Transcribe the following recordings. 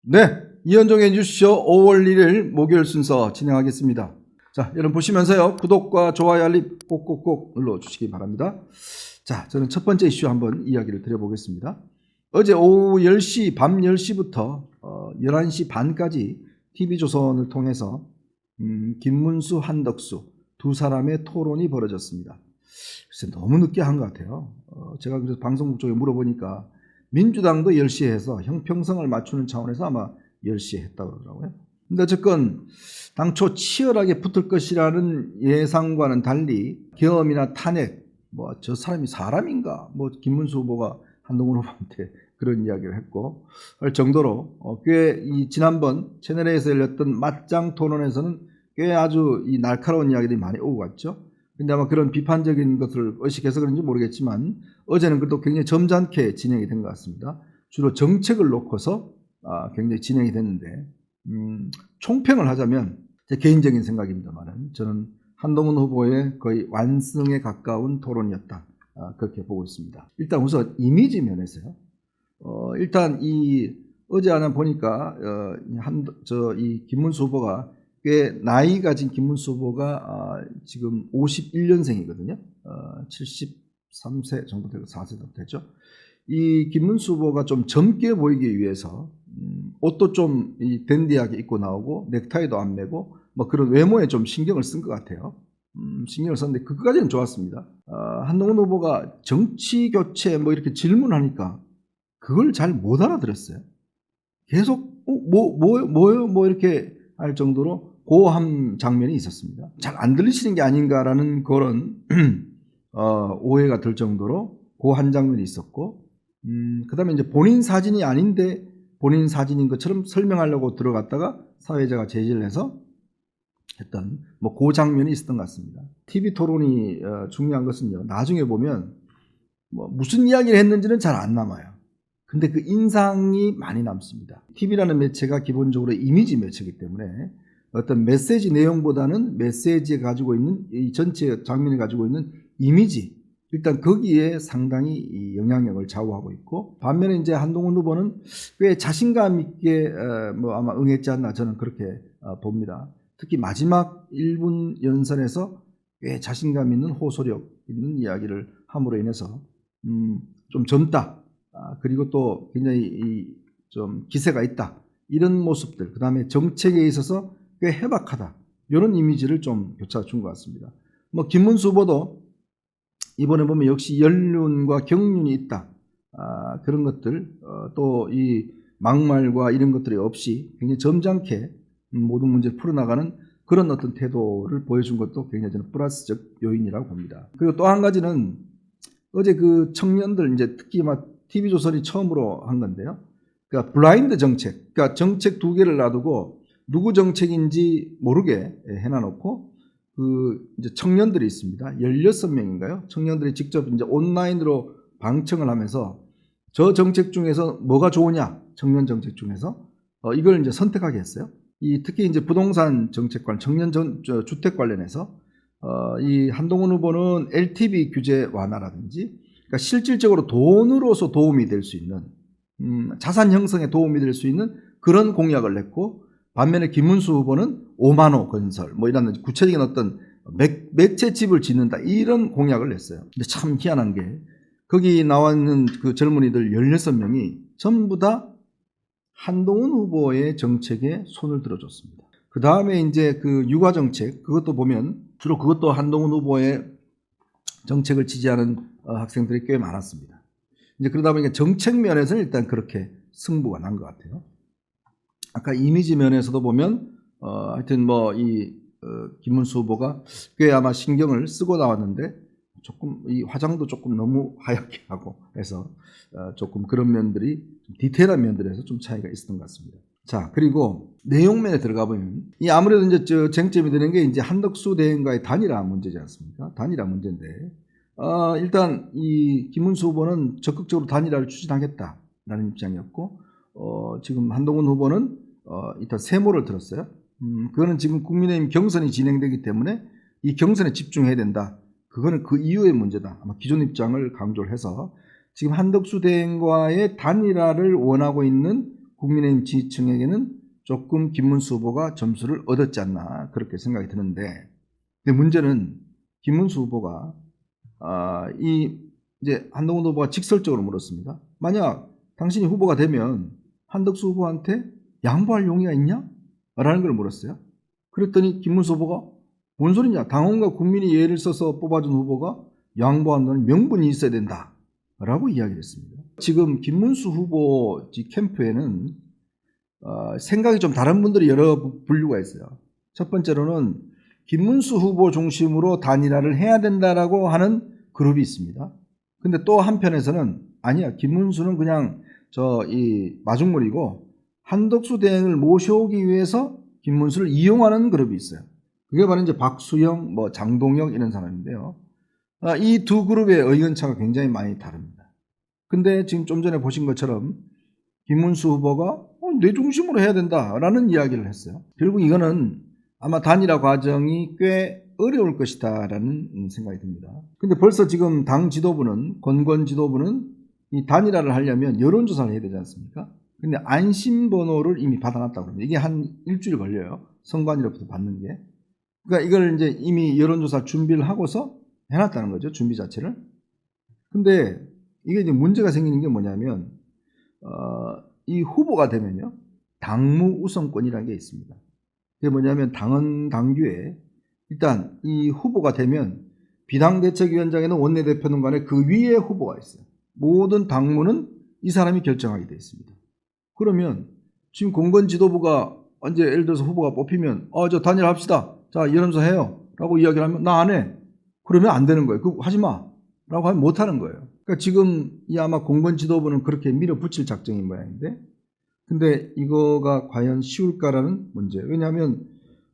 네, 이현종의 뉴스쇼 5월 1일 목요일 순서 진행하겠습니다. 자, 여러분 보시면서요, 구독과 좋아요, 알림 꼭꼭꼭 눌러주시기 바랍니다. 자, 저는 첫 번째 이슈 한번 이야기를 드려보겠습니다. 어제 오후 10시, 밤 10시부터 11시 반까지 TV조선을 통해서 김문수, 한덕수 두 사람의 토론이 벌어졌습니다. 글쎄 너무 늦게 한 것 같아요. 제가 그래서 방송국 쪽에 물어보니까 민주당도 10시에 해서 형평성을 맞추는 차원에서 아마 10시에 했다고 그러더라고요. 근데 어쨌건 당초 치열하게 붙을 것이라는 예상과는 달리 계엄이나 탄핵, 뭐 저 사람이 사람인가, 뭐 김문수 후보가 한동훈 후보한테 그런 이야기를 했고 할 정도로 꽤 이 지난번 채널A에서 열렸던 맞짱 토론에서는 꽤 아주 이 날카로운 이야기들이 많이 오고 갔죠. 근데 아마 그런 비판적인 것을 의식해서 그런지 모르겠지만 어제는 그래도 굉장히 점잖게 진행이 된 것 같습니다. 주로 정책을 놓고서 굉장히 진행이 됐는데 총평을 하자면 제 개인적인 생각입니다만 저는 한동훈 후보의 거의 완승에 가까운 토론이었다. 그렇게 보고 있습니다. 일단 우선 이미지 면에서요. 일단 이 어제 하나 보니까 이 김문수 후보가 꽤 나이 가진 김문수 후보가 지금 51년생이거든요. 73세 정도 되고 4세 정도 되죠. 이 김문수 후보가 좀 젊게 보이기 위해서 옷도 좀 댄디하게 입고 나오고 넥타이도 안 매고 뭐 그런 외모에 좀 신경을 쓴 것 같아요. 신경을 썼는데 그거까지는 좋았습니다. 한동훈 후보가 정치 교체 뭐 이렇게 질문하니까 그걸 잘 못 알아들었어요. 계속 뭐요 이렇게 할 정도로 고함 장면이 있었습니다. 잘 안 들리시는 게 아닌가라는 그런 오해가 들 정도로 고한 장면이 있었고, 그다음에 이제 본인 사진이 아닌데 본인 사진인 것처럼 설명하려고 들어갔다가 사회자가 제지를 해서 했던 뭐 그 장면이 있었던 것 같습니다. TV 토론이 중요한 것은요. 나중에 보면 뭐 무슨 이야기를 했는지는 잘 안 남아요. 근데 그 인상이 많이 남습니다. TV라는 매체가 기본적으로 이미지 매체이기 때문에 어떤 메시지 내용보다는 메시지에 가지고 있는 이 전체 장면이 가지고 있는 이미지, 일단 거기에 상당히 영향력을 좌우하고 있고, 반면에 이제 한동훈 후보는 꽤 자신감 있게 뭐 아마 응했지 않나 저는 그렇게 봅니다. 특히 마지막 1분 연설에서 꽤 자신감 있는 호소력 있는 이야기를 함으로 인해서 좀 젊다. 그리고 또 굉장히 좀 기세가 있다. 이런 모습들, 그 다음에 정책에 있어서 꽤 해박하다. 이런 이미지를 좀 교차준 것 같습니다. 뭐 김문수 후보도 이번에 보면 역시 연륜과 경륜이 있다. 그런 것들, 또 이 막말과 이런 것들이 없이 굉장히 점잖게 모든 문제를 풀어나가는 그런 어떤 태도를 보여준 것도 굉장히 저는 플러스적 요인이라고 봅니다. 그리고 또 한 가지는 어제 그 청년들 이제 특히 막 TV조선이 처음으로 한 건데요. 그러니까 블라인드 정책, 그러니까 정책 두 개를 놔두고 누구 정책인지 모르게 해놔놓고 그 이제 청년들이 있습니다. 16명인가요? 청년들이 직접 이제 온라인으로 방청을 하면서 저 정책 중에서 뭐가 좋으냐? 청년 정책 중에서 이걸 이제 선택하게 했어요. 특히 이제 부동산 정책관, 청년 주택 관련해서 이 한동훈 후보는 LTV 규제 완화라든지 그러니까 실질적으로 돈으로서 도움이 될 수 있는 자산 형성에 도움이 될 수 있는 그런 공약을 냈고, 반면에 김문수 후보는 5만 호 건설 뭐 이런 구체적인 어떤 매체 집을 짓는다 이런 공약을 냈어요. 근데 참 희한한 게 거기 나와 있는 그 젊은이들 16명이 전부 다 한동훈 후보의 정책에 손을 들어줬습니다. 그 다음에 이제 그 육아 정책, 그것도 보면 주로 그것도 한동훈 후보의 정책을 지지하는 학생들이 꽤 많았습니다. 이제 그러다 보니까 정책 면에서는 일단 그렇게 승부가 난 것 같아요. 아까 이미지 면에서도 보면 하여튼 뭐 김문수 후보가 꽤 아마 신경을 쓰고 나왔는데 조금 이 화장도 조금 너무 하얗게 하고 해서 조금 그런 면들이 디테일한 면들에서 좀 차이가 있었던 것 같습니다. 자, 그리고 내용면에 들어가 보면 이 아무래도 이제 쟁점이 되는 게 이제 한덕수 대행과의 단일화 문제지 않습니까? 단일화 문제인데 일단 이 김문수 후보는 적극적으로 단일화를 추진하겠다라는 입장이었고 지금 한동훈 후보는 일단 세모를 들었어요. 그거는 지금 국민의힘 경선이 진행되기 때문에 이 경선에 집중해야 된다. 그거는 그 이후의 문제다. 아마 기존 입장을 강조를 해서 지금 한덕수 대행과의 단일화를 원하고 있는 국민의힘 지지층에게는 조금 김문수 후보가 점수를 얻었지 않나 그렇게 생각이 드는데, 근데 문제는 김문수 후보가 이제 한동훈 후보가 직설적으로 물었습니다. 만약 당신이 후보가 되면 한덕수 후보한테 양보할 용의가 있냐? 라는 걸 물었어요. 그랬더니 김문수 후보가 뭔 소리냐? 당원과 국민이 예를 써서 뽑아준 후보가 양보한다는 명분이 있어야 된다. 라고 이야기를 했습니다. 지금 김문수 후보 캠프에는 생각이 좀 다른 분들이 여러 분류가 있어요. 첫 번째로는 김문수 후보 중심으로 단일화를 해야 된다라고 하는 그룹이 있습니다. 근데 또 한편에서는 아니야, 김문수는 그냥 마중물이고 한덕수 대행을 모셔오기 위해서 김문수를 이용하는 그룹이 있어요. 그게 바로 이제 박수영, 장동혁 이런 사람인데요. 이 두 그룹의 의견차가 굉장히 많이 다릅니다. 근데 지금 좀 전에 보신 것처럼 김문수 후보가 내 중심으로 해야 된다라는 이야기를 했어요. 결국 이거는 아마 단일화 과정이 꽤 어려울 것이다라는 생각이 듭니다. 근데 벌써 지금 당 지도부는, 권권 지도부는 이 단일화를 하려면 여론조사를 해야 되지 않습니까? 근데 안심번호를 이미 받아놨다고 합니다. 이게 한 일주일 걸려요. 선관위로부터 받는 게. 그러니까 이걸 이제 이미 여론조사 준비를 하고서 해놨다는 거죠. 준비 자체를. 근데 이게 이제 문제가 생기는 게 뭐냐면, 이 후보가 되면요, 당무 우선권이라는 게 있습니다. 그게 뭐냐면 당헌 당규에 일단 이 후보가 되면 비당대책위원장에는 원내대표는 간에 그 위에 후보가 있어요. 모든 당무는 이 사람이 결정하게 되어 있습니다. 그러면 지금 공건 지도부가 이제 예를 들어서 후보가 뽑히면 저 단일합시다. 자, 여론조사 해요. 라고 이야기를 하면 나 안 해. 그러면 안 되는 거예요. 그거 하지 마. 라고 하면 못 하는 거예요. 그러니까 지금 이 아마 공건 지도부는 그렇게 밀어붙일 작정인 모양인데, 근데 이거가 과연 쉬울까라는 문제. 왜냐하면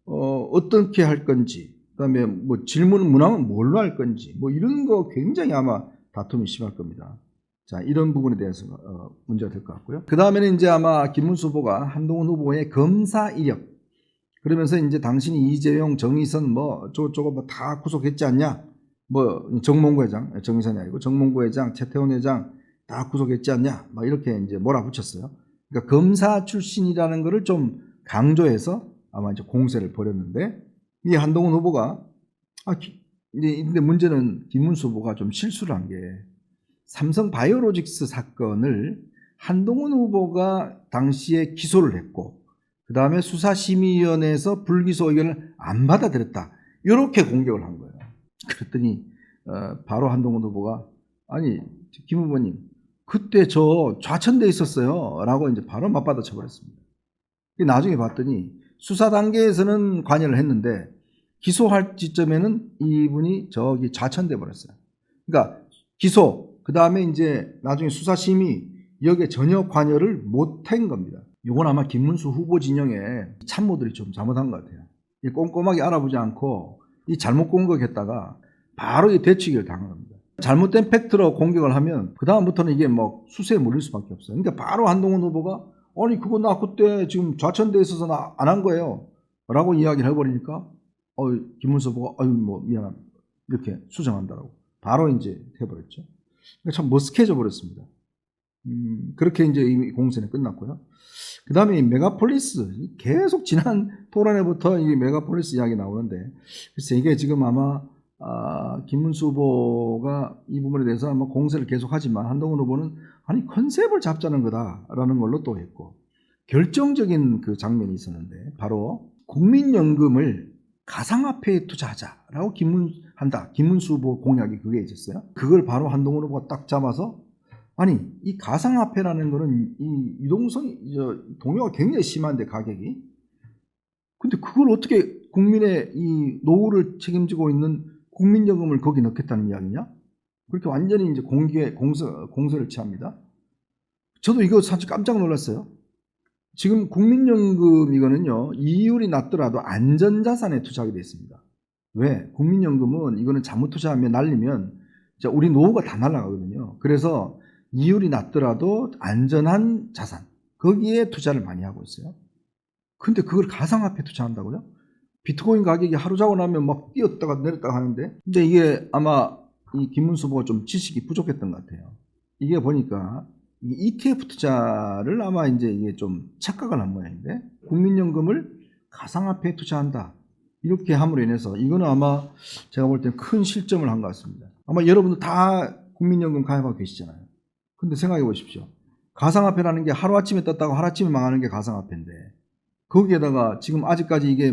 어떻게 할 건지, 그다음에 질문 문항은 뭘로 할 건지, 이런 거 굉장히 아마 다툼이 심할 겁니다. 자, 이런 부분에 대해서 문제가 될 것 같고요. 그 다음에는 이제 아마 김문수 후보가 한동훈 후보의 검사 이력, 그러면서 이제 당신이 이재용, 정의선 저거 다 구속했지 않냐? 정몽구 회장, 정의선이 아니고 정몽구 회장, 최태원 회장 다 구속했지 않냐? 이렇게 이제 몰아붙였어요. 그러니까 검사 출신이라는 거를 좀 강조해서 아마 이제 공세를 벌였는데, 이 한동훈 후보가 근데 문제는 김문수 후보가 좀 실수를 한 게, 삼성 바이오로직스 사건을 한동훈 후보가 당시에 기소를 했고, 그 다음에 수사심의위원회에서 불기소 의견을 안 받아들였다. 이렇게 공격을 한 거예요. 그랬더니 바로 한동훈 후보가 아니 김 후보님 그때 저 좌천돼 있었어요. 라고 이제 바로 맞받아 쳐버렸습니다. 나중에 봤더니 수사 단계에서는 관여를 했는데 기소할 지점에는 이분이 저기 좌천돼 버렸어요. 그러니까 기소, 그 다음에 이제 나중에 수사심의 여기에 전혀 관여를 못한 겁니다. 이건 아마 김문수 후보 진영의 참모들이 좀 잘못한 것 같아요. 꼼꼼하게 알아보지 않고 이 잘못 공격했다가 바로 이 대치기를 당한 겁니다. 잘못된 팩트로 공격을 하면 그 다음부터는 이게 수세에 몰릴 수밖에 없어요. 그러니까 바로 한동훈 후보가 아니 그거 나 그때 지금 좌천돼 있어서 나 안 한 거예요 라고 이야기를 해버리니까 김문수 후보가 미안합니다 이렇게 수정한다라고 바로 이제 해버렸죠. 그러니까 참 머쓱해져 버렸습니다. 그렇게 이제 이미 공세는 끝났고요. 그 다음에 이 메가폴리스, 계속 지난 토론회부터 이 메가폴리스 이야기 나오는데, 글쎄 이게 지금 아마 김문수 후보가 이 부분에 대해서 아마 공세를 계속하지만 한동훈 후보는 아니 컨셉을 잡자는 거다라는 걸로 또 했고, 결정적인 그 장면이 있었는데 바로 국민연금을 가상화폐에 투자하자라고 김문수 후보 공약이 그게 있었어요. 그걸 바로 한동훈 후보가 딱 잡아서 아니 이 가상화폐라는 거는 이 유동성이 동요가 굉장히 심한데 가격이, 근데 그걸 어떻게 국민의 이 노후를 책임지고 있는 국민연금을 거기 넣겠다는 이야기냐? 그렇게 완전히 이제 공세를 취합니다. 저도 이거 사실 깜짝 놀랐어요. 지금 국민연금 이거는요, 이율이 낮더라도 안전자산에 투자하게 되어 있습니다. 왜? 국민연금은 이거는 잘못 투자하면 날리면 우리 노후가 다 날아가거든요. 그래서 이율이 낮더라도 안전한 자산, 거기에 투자를 많이 하고 있어요. 근데 그걸 가상화폐 투자한다고요? 비트코인 가격이 하루 자고 나면 막 뛰었다가 내렸다가 하는데, 근데 이게 아마 이 김문수 후보가 좀 지식이 부족했던 것 같아요. 이게 보니까 이 ETF 투자를 아마 이제 이게 좀 착각을 한 모양인데, 국민연금을 가상화폐에 투자한다. 이렇게 함으로 인해서 이거는 아마 제가 볼 때는 큰 실점을 한 것 같습니다. 아마 여러분들 다 국민연금 가입하고 계시잖아요. 근데 생각해 보십시오. 가상화폐라는 게 하루아침에 떴다고 하루아침에 망하는 게 가상화폐인데, 거기에다가 지금 아직까지 이게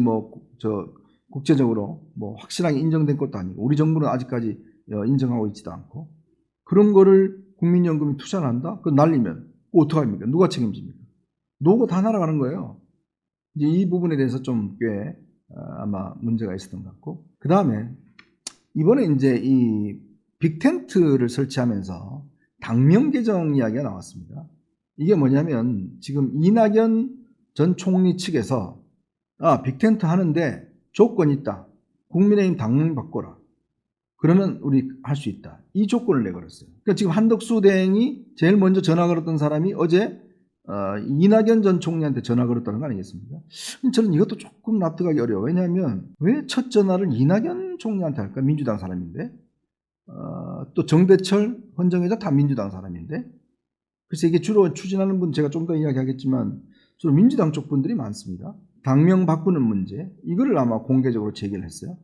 국제적으로 확실하게 인정된 것도 아니고, 우리 정부는 아직까지 인정하고 있지도 않고, 그런 거를 국민연금이 투자를 한다? 그거 날리면 어떡합니까? 누가 책임집니까? 노고 다 날아가는 거예요. 이제 이 부분에 대해서 좀 꽤 아마 문제가 있었던 것 같고, 그 다음에 이번에 이제 이 빅텐트를 설치하면서 당명 개정 이야기가 나왔습니다. 이게 뭐냐면 지금 이낙연 전 총리 측에서 빅텐트 하는데 조건이 있다. 국민의힘 당명 바꿔라. 그러면 우리 할 수 있다. 이 조건을 내걸었어요. 그러니까 지금 한덕수 대행이 제일 먼저 전화 걸었던 사람이 어제 이낙연 전 총리한테 전화 걸었다는 거 아니겠습니까? 저는 이것도 조금 납득하기 어려워요. 왜냐하면 왜 첫 전화를 이낙연 총리한테 할까? 민주당 사람인데. 또 정대철, 헌정회장 다 민주당 사람인데. 그래서 이게 주로 추진하는 분 제가 좀 더 이야기하겠지만 주로 민주당 쪽 분들이 많습니다. 당명 바꾸는 문제, 이거를 아마 공개적으로 제기를 했어요.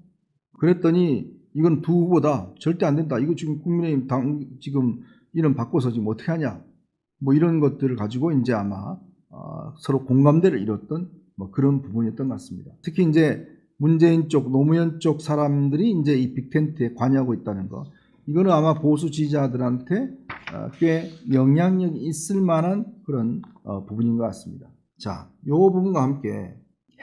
그랬더니 이건 두 후보다 절대 안 된다. 이거 지금 국민의힘 지금 이름 바꿔서 지금 어떻게 하냐. 이런 것들을 가지고 이제 아마 서로 공감대를 이뤘던 그런 부분이었던 것 같습니다. 특히 이제 문재인 쪽, 노무현 쪽 사람들이 이제 이 빅텐트에 관여하고 있다는 거. 이거는 아마 보수 지지자들한테 꽤 영향력이 있을 만한 그런 부분인 것 같습니다. 자, 요 부분과 함께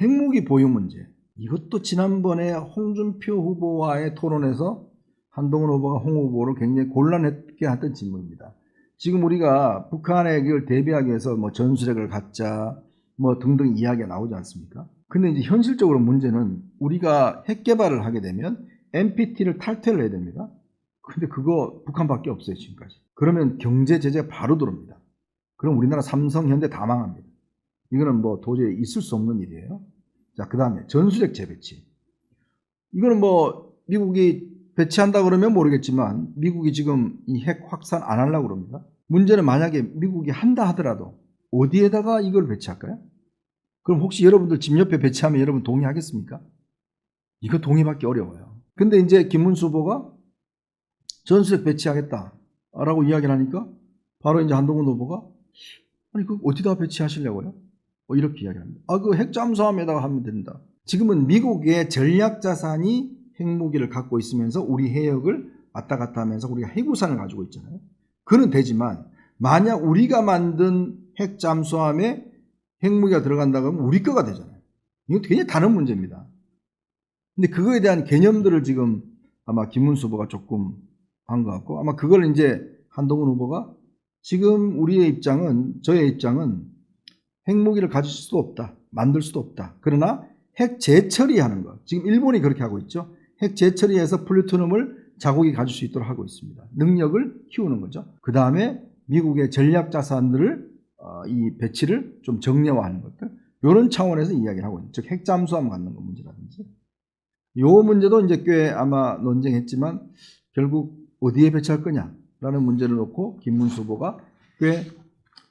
핵무기 보유 문제. 이것도 지난번에 홍준표 후보와의 토론에서 한동훈 후보가 홍 후보를 굉장히 곤란하게 했던 질문입니다. 지금 우리가 북한에 이걸 대비하기 위해서 전술핵을 갖자 등등 이야기가 나오지 않습니까? 근데 이제 현실적으로 문제는 우리가 핵 개발을 하게 되면 NPT를 탈퇴를 해야 됩니다. 근데 그거 북한밖에 없어요, 지금까지. 그러면 경제 제재가 바로 들어옵니다. 그럼 우리나라 삼성, 현대 다 망합니다. 이거는 도저히 있을 수 없는 일이에요. 자, 그 다음에 전술핵 재배치. 이거는 미국이 배치한다 그러면 모르겠지만 미국이 지금 이 핵 확산 안 하려고 그럽니다. 문제는 만약에 미국이 한다 하더라도 어디에다가 이걸 배치할까요? 그럼 혹시 여러분들 집 옆에 배치하면 여러분 동의하겠습니까? 이거 동의받기 어려워요. 근데 이제 김문수 후보가 전술핵 배치하겠다라고 이야기를 하니까 바로 이제 한동훈 후보가 아니 그 어디다 배치하시려고요? 이렇게 이야기합니다. 그 핵 잠수함에다가 하면 된다. 지금은 미국의 전략 자산이 핵무기를 갖고 있으면서 우리 해역을 왔다 갔다 하면서 우리가 해구산을 가지고 있잖아요. 그는 되지만 만약 우리가 만든 핵 잠수함에 핵무기가 들어간다고 하면 우리 거가 되잖아요. 이건 굉장히 다른 문제입니다. 근데 그거에 대한 개념들을 지금 아마 김문수 후보가 조금 한 것 같고, 아마 그걸 이제 한동훈 후보가 지금 우리의 입장은, 저의 입장은 핵무기를 가질 수도 없다. 만들 수도 없다. 그러나 핵 재처리하는 것. 지금 일본이 그렇게 하고 있죠. 핵 재처리해서 플루토늄을 자국이 가질 수 있도록 하고 있습니다. 능력을 키우는 거죠. 그 다음에 미국의 전략 자산들을 이 배치를 좀 정량화하는 것들. 이런 차원에서 이야기를 하고 있는. 즉 핵 잠수함 갖는 거 문제라든지. 이 문제도 이제 꽤 아마 논쟁했지만 결국 어디에 배치할 거냐라는 문제를 놓고 김문수 후보가 꽤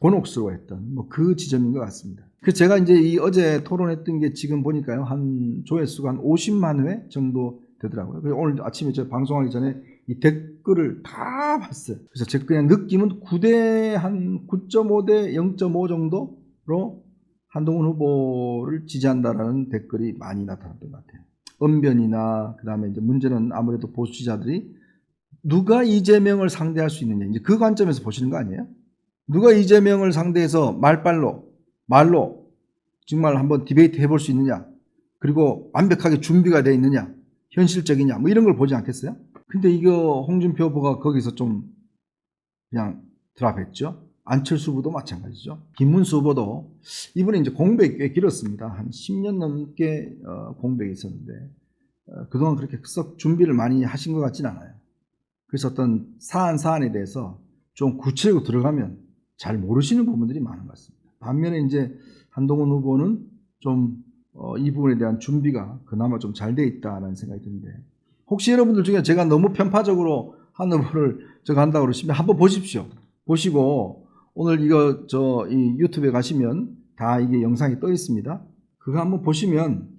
곤혹스러워했던 그 지점인 것 같습니다. 그래서 제가 이제 어제 토론했던 게 지금 보니까요, 한 조회수가 한 50만 회 정도 되더라고요. 그래서 오늘 아침에 저 방송하기 전에 이 댓글을 다 봤어요. 그래서 제 그냥 느낌은 9대 한 9.5 대 0.5 정도로 한동훈 후보를 지지한다라는 댓글이 많이 나타났던 것 같아요. 언변이나 그다음에 이제 문제는 아무래도 보수지자들이 누가 이재명을 상대할 수 있느냐, 이제 그 관점에서 보시는 거 아니에요? 누가 이재명을 상대해서 말로 정말 한번 디베이트 해볼 수 있느냐, 그리고 완벽하게 준비가 되어 있느냐, 현실적이냐, 이런 걸 보지 않겠어요? 근데 이거 홍준표 후보가 거기서 좀 그냥 드랍했죠. 안철수 후보도 마찬가지죠. 김문수 후보도 이번에 이제 공백이 꽤 길었습니다. 한 10년 넘게 공백이 있었는데 그동안 그렇게 썩 준비를 많이 하신 것 같진 않아요. 그래서 어떤 사안에 대해서 좀 구체적으로 들어가면 잘 모르시는 부분들이 많은 것 같습니다. 반면에 이제 한동훈 후보는 좀 이 부분에 대한 준비가 그나마 좀 잘 돼 있다는 생각이 드는데, 혹시 여러분들 중에 제가 너무 편파적으로 한 후보를 저거 한다고 그러시면 한번 보십시오. 보시고 오늘 이거 이 유튜브에 가시면 다 이게 영상이 떠 있습니다. 그거 한번 보시면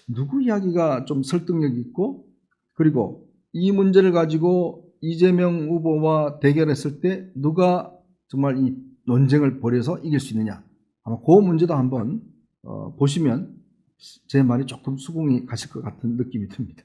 누구 이야기가 좀 설득력 있고, 그리고 이 문제를 가지고 이재명 후보와 대결했을 때 누가 정말 이 논쟁을 벌여서 이길 수 있느냐, 아마 그 문제도 한번 보시면 제 말이 조금 수긍이 가실 것 같은 느낌이 듭니다.